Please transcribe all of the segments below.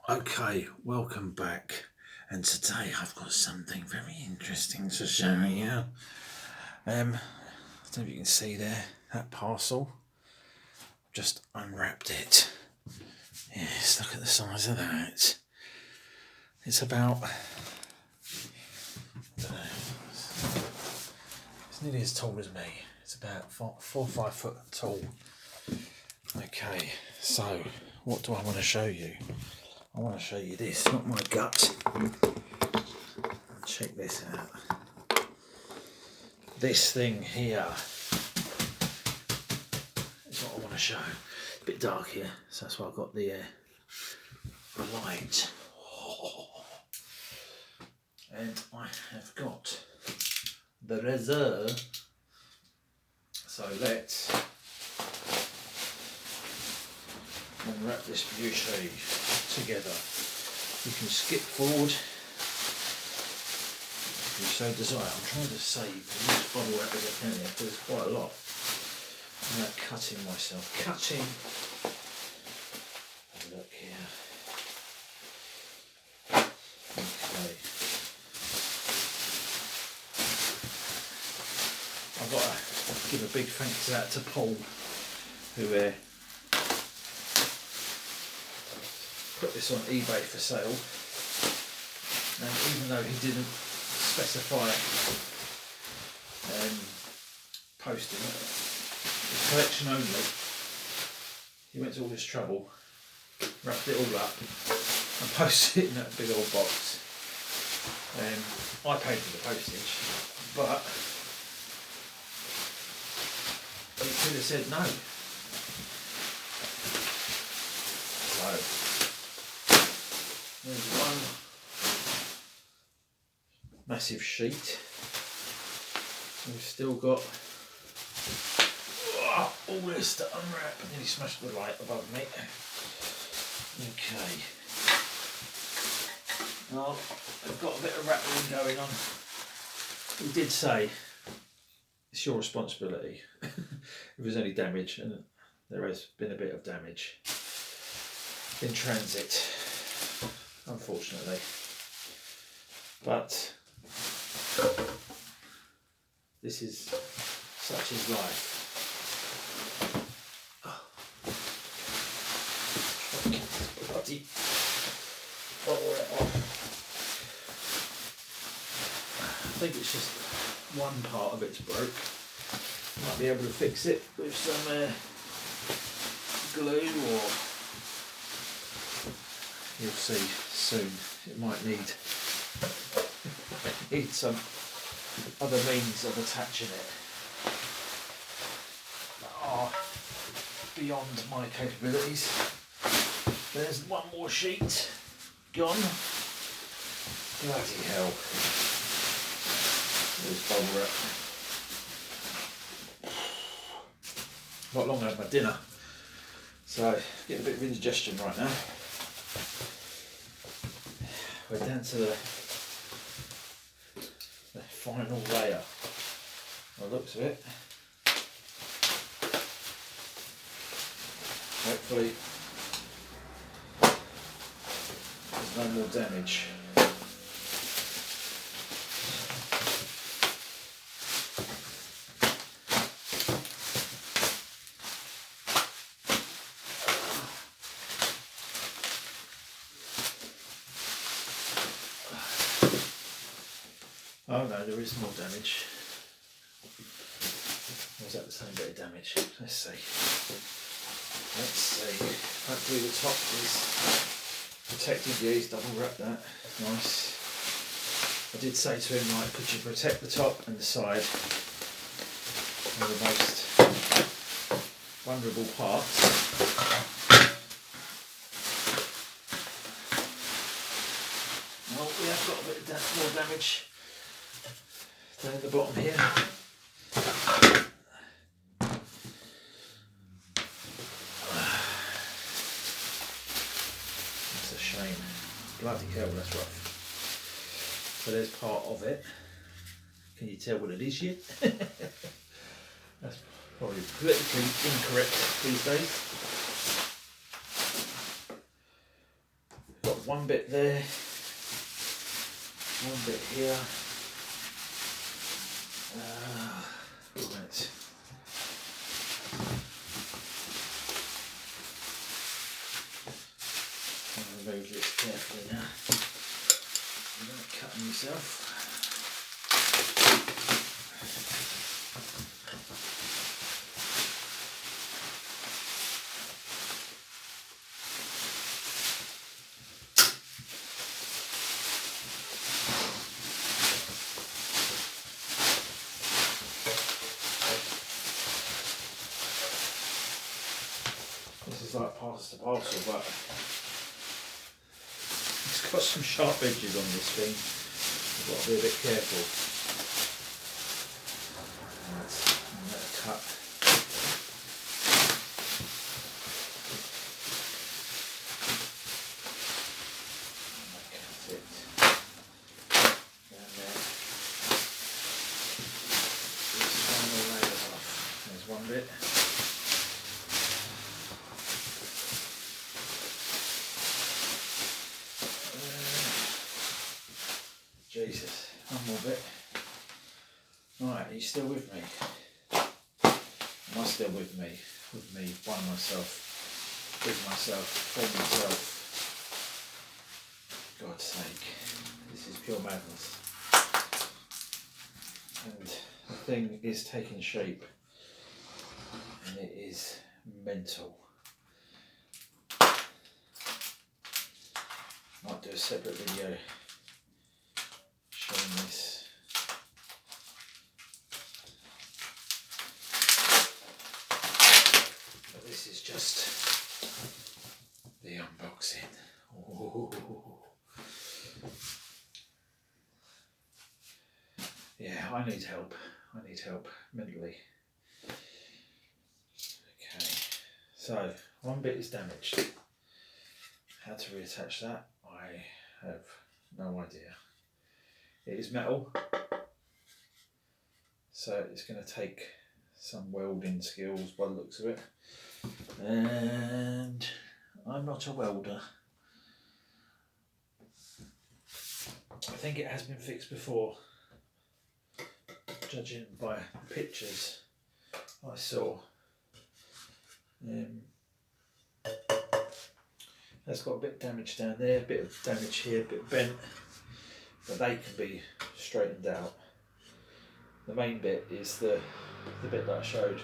Okay, welcome back. And today I've got something very interesting to show you. I don't know if you can see there, that parcel. Just unwrapped it. Yes, look at the size of that. It's about, I don't know, it's nearly as tall as me. It's about 4 or 5 foot tall. Okay, so what do I want to show you? I want to show you this, not my gut. Check this out. This thing here is what I want to show. It's a bit dark here, so that's why I've got the light. And I have got the reserve. So let's unwrap this beauty together. You can skip forward if you so desire. I'm trying to save as much bubble wrap as I can here because there's quite a lot. I'm not cutting myself. Cutting. Have a look here. Okay. I've got to give a big thanks out to Paul, who put this on eBay for sale, and even though he didn't specify posting it's collection only, he went to all this trouble, wrapped it all up and posted it in that big old box. I paid for the postage, but he could have said no. So there's one massive sheet. We've still got all this to unwrap. I nearly smashed the light above me. Okay. Now I've got a bit of rattling going on. We did say it's your responsibility if there's any damage, and there has been a bit of damage in transit, unfortunately. But this is such is life. Bloody bubble wrap off. I think it's just one part of it's broke. Might be able to fix it with some glue, or you'll see soon. It might need some other means of attaching it that are beyond my capabilities. There's one more sheet gone. Bloody hell. There's bubble wrap. Not long had my dinner, so getting a bit of indigestion right now. We're down to the final layer. By the looks of it. Hopefully there's no more damage. Oh no, there is more damage. Or is that the same bit of damage? Let's see. Let's see. Hopefully the top is protected. Yeah, he's double wrapped that. Nice. I did say to him, like, could you protect the top and the side? They're the most vulnerable parts. Well, we have got a bit more damage down at the bottom here. That's a shame. Bloody hell, that's rough. So there's part of it. Can you tell what it is yet? That's probably politically incorrect these days. Got one bit there, one bit here. Right. I'll remove this carefully now. You don't cut yourself. This is like parcel to parcel, but it's got some sharp edges on this thing. I've got to be a bit careful. Right, let it cut. That's it. Down there. This one will lay it off. There's one bit. Jesus, one more bit. Right, are you still with me? Am I still with me? With me, by myself, with myself, for myself. God's sake, this is pure madness. And the thing is taking shape, and it is mental. Might do a separate video showing this. But this is just the unboxing. Ooh. Yeah, I need help. I need help mentally. Okay, so one bit is damaged. How to reattach that, I have no idea. It is metal, so it's going to take some welding skills by the looks of it, and I'm not a welder. I think it has been fixed before, judging by pictures I saw. It's got a bit of damage down there, a bit of damage here, a bit bent, but they can be straightened out. The main bit is the bit that I showed.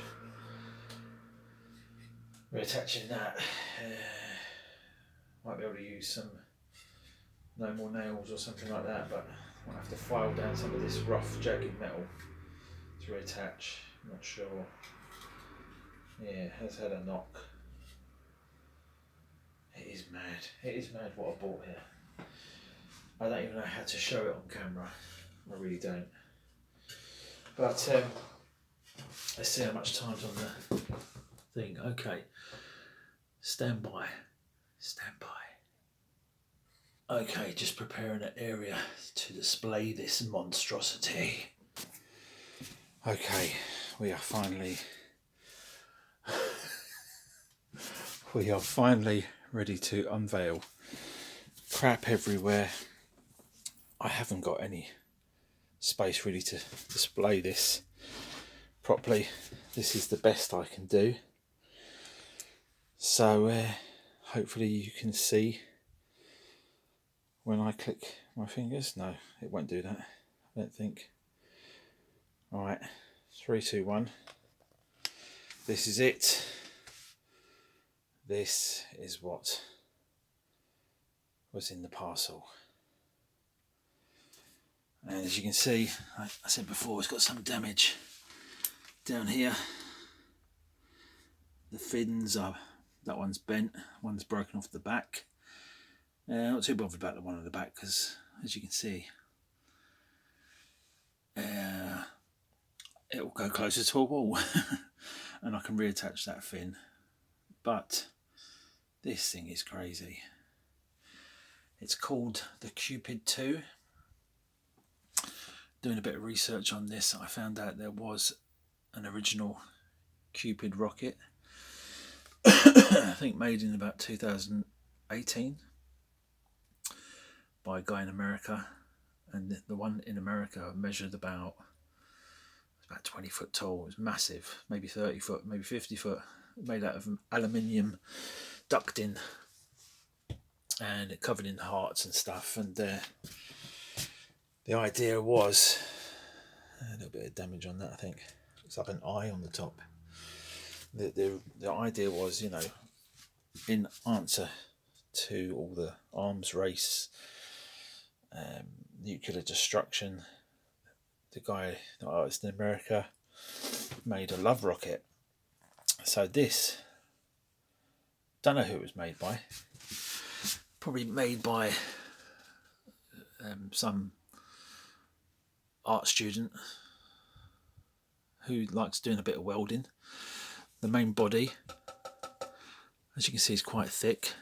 Reattaching that, might be able to use some no more nails or something like that, but I'll have to file down some of this rough jagged metal to reattach. I'm not sure. Yeah, it has had a knock. It is mad. It is mad what I bought here. I don't even know how to show it on camera. I really don't. But let's see how much time's on the thing. Okay. Stand by. Stand by. Okay, just preparing an area to display this monstrosity. Okay, we are finally ready to unveil. Crap everywhere. I haven't got any space really to display this properly. This is the best I can do. So hopefully you can see when I click my fingers. No, it won't do that, I don't think. Alright, 3, 2, 1. This is it. This is what was in the parcel. And as you can see, I said before, it's got some damage down here. The fins are, that one's bent, one's broken off the back. Not too bothered about the one on the back because, as you can see, it will go closer to a wall and I can reattach that fin. But this thing is crazy. It's called the Cupid 2. Doing a bit of research on this, I found out there was an original Cupid rocket, I think made in about 2018. by a guy in America, and the one in America measured about 20 foot tall. It was massive, maybe 30 foot, maybe 50 foot, made out of aluminium ducting, and it covered in hearts and stuff. And the idea was a little bit of damage on that, I think. It's like an eye on the top. The idea was, you know, in answer to all the arms race, nuclear destruction, the artist in America, made a love rocket. So this, don't know who it was made by. Probably made by some art student who likes doing a bit of welding. The main body, as you can see, is quite thick.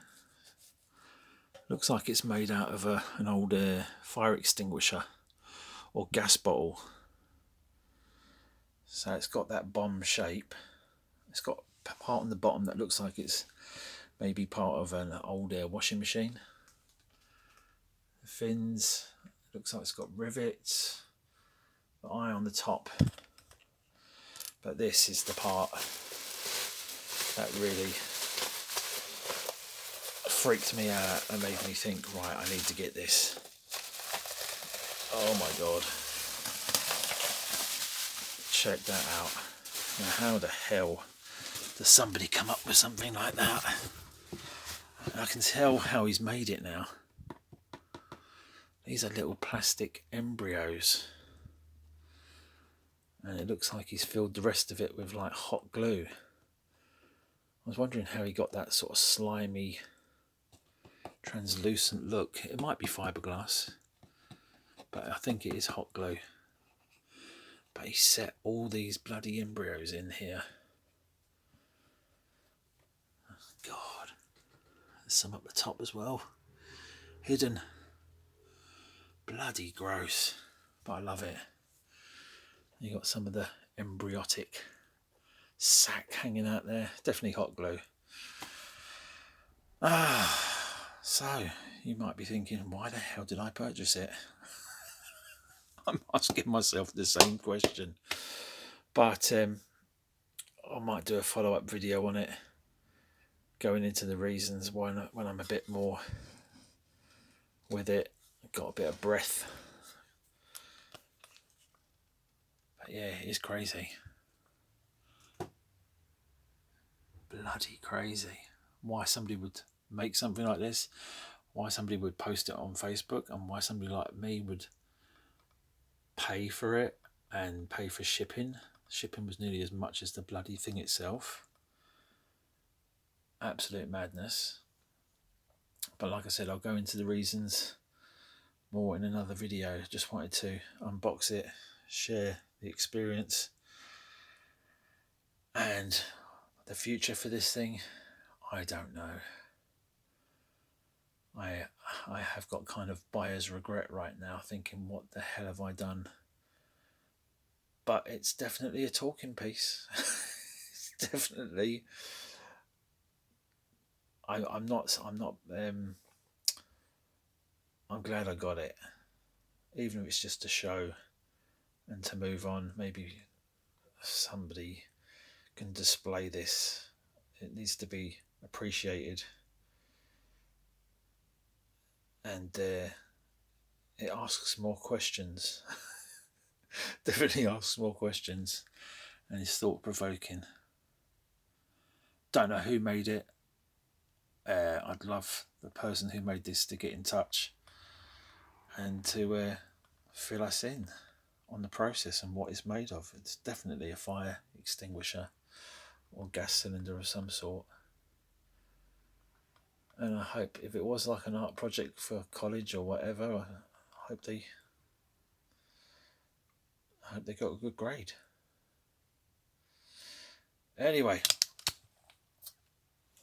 Looks like it's made out of an old fire extinguisher or gas bottle. So it's got that bomb shape. It's got a part on the bottom that looks like it's maybe part of an old washing machine. The fins, looks like it's got rivets. The eye on the top. But this is the part that really freaked me out and made me think, right, I need to get this. Oh my god. Check that out. Now how the hell does somebody come up with something like that? I can tell how he's made it now. These are little plastic embryos. And it looks like he's filled the rest of it with like hot glue. I was wondering how he got that sort of slimy, translucent look. It might be fiberglass, but I think it is hot glue. But he set all these bloody embryos in here. God. There's some up the top as well. Hidden. Bloody gross. But I love it. You got some of the embryotic sac hanging out there. Definitely hot glue. So you might be thinking, why the hell did I purchase it? I'm asking myself the same question. But I might do a follow-up video on it, going into the reasons why not, when I'm a bit more with it. Got a bit of breath. But yeah, it's crazy. Bloody crazy. Why somebody would make something like this, why somebody would post it on Facebook, and why somebody like me would pay for it and pay for shipping. Shipping was nearly as much as the bloody thing itself. Absolute madness. But like I said, I'll go into the reasons more in another video. Just wanted to unbox it, share the experience, and the future for this thing, I don't know. I have got kind of buyer's regret right now, thinking, what the hell have I done? But it's definitely a talking piece. It's definitely. I'm glad I got it, even if it's just to show and to move on. Maybe somebody can display this. It needs to be appreciated, and it asks more questions. Definitely asks more questions, and it's thought-provoking. Don't know who made it. I'd love the person who made this to get in touch and to fill us in on the process and what it's made of. It's definitely a fire extinguisher or gas cylinder of some sort. And I hope, if it was like an art project for college or whatever, I hope they got a good grade. Anyway,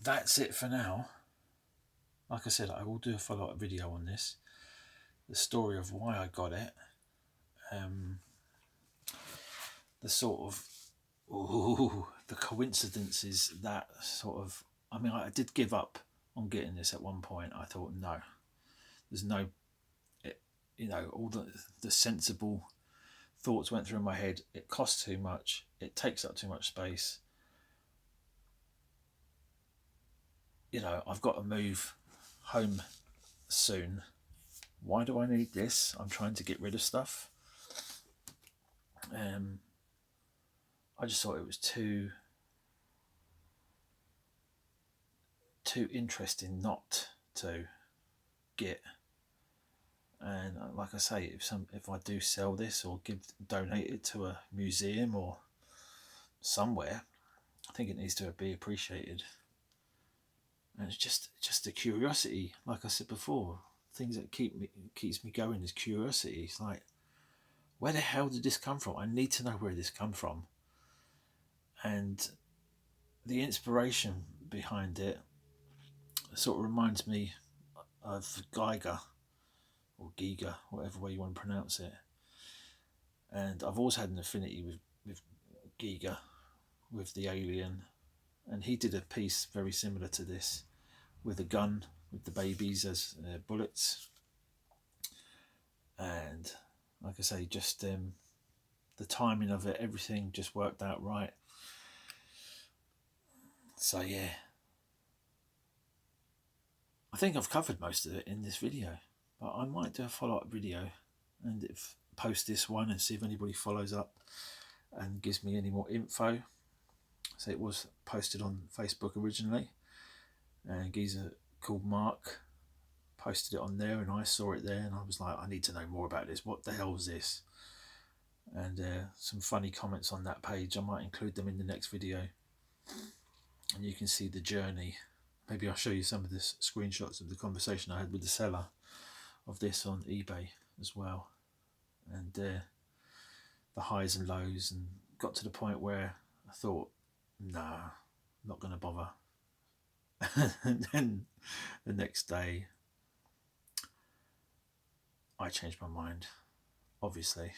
that's it for now. Like I said, I will do a follow-up video on this. The story of why I got it. The sort of... the coincidences that sort of... I mean, I did give up on getting this at one point. I thought, no. There's no you know, all the sensible thoughts went through my head. It costs too much. It takes up too much space. You know, I've got to move home soon. Why do I need this? I'm trying to get rid of stuff. I just thought it was too interesting not to get. And like I say, if I do sell this or donate it to a museum or somewhere, I think it needs to be appreciated. And it's just a curiosity. Like I said before, things that keeps me going is curiosity. It's like, where the hell did this come from? I need to know where this come from. And the inspiration behind it sort of reminds me of Geiger or Giga, whatever way you want to pronounce it. And I've always had an affinity with Giga, with the alien. And he did a piece very similar to this, with a gun, with the babies as bullets. And like I say, just the timing of it, everything just worked out right. So yeah, I think I've covered most of it in this video, but I might do a follow-up video and post this one and see if anybody follows up and gives me any more info. So it was posted on Facebook originally, and a geezer called Mark posted it on there, and I saw it there, and I was like, I need to know more about this. What the hell is this? And some funny comments on that page. I might include them in the next video, and you can see the journey. Maybe I'll show you some of the screenshots of the conversation I had with the seller of this on eBay as well, and the highs and lows, and got to the point where I thought, nah, not going to bother. And then the next day I changed my mind, obviously.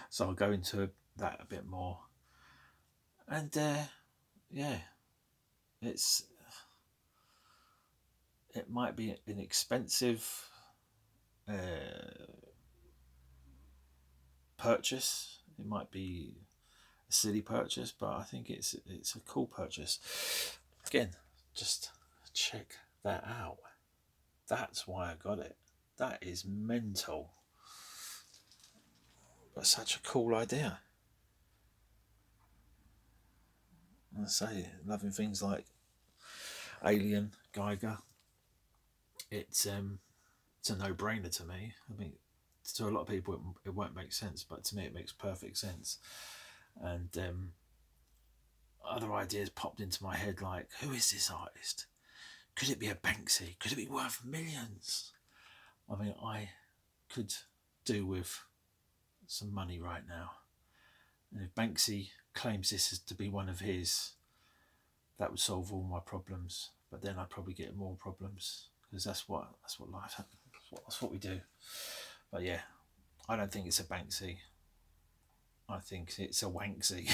So I'll go into that a bit more. And yeah, it might be an expensive purchase. It might be a silly purchase, but I think it's a cool purchase. Again, just check that out. That's why I got it. That is mental. But such a cool idea. I say, loving things like Alien, Geiger. It's a no-brainer to me. I mean, to a lot of people it won't make sense, but to me it makes perfect sense. And other ideas popped into my head, like, who is this artist? Could it be a Banksy? Could it be worth millions? I mean, I could do with some money right now. And if Banksy claims this as to be one of his, that would solve all my problems. But then I'd probably get more problems, because that's what life happens. That's what we do. But yeah, I don't think it's a Banksy. I think it's a Wanksy.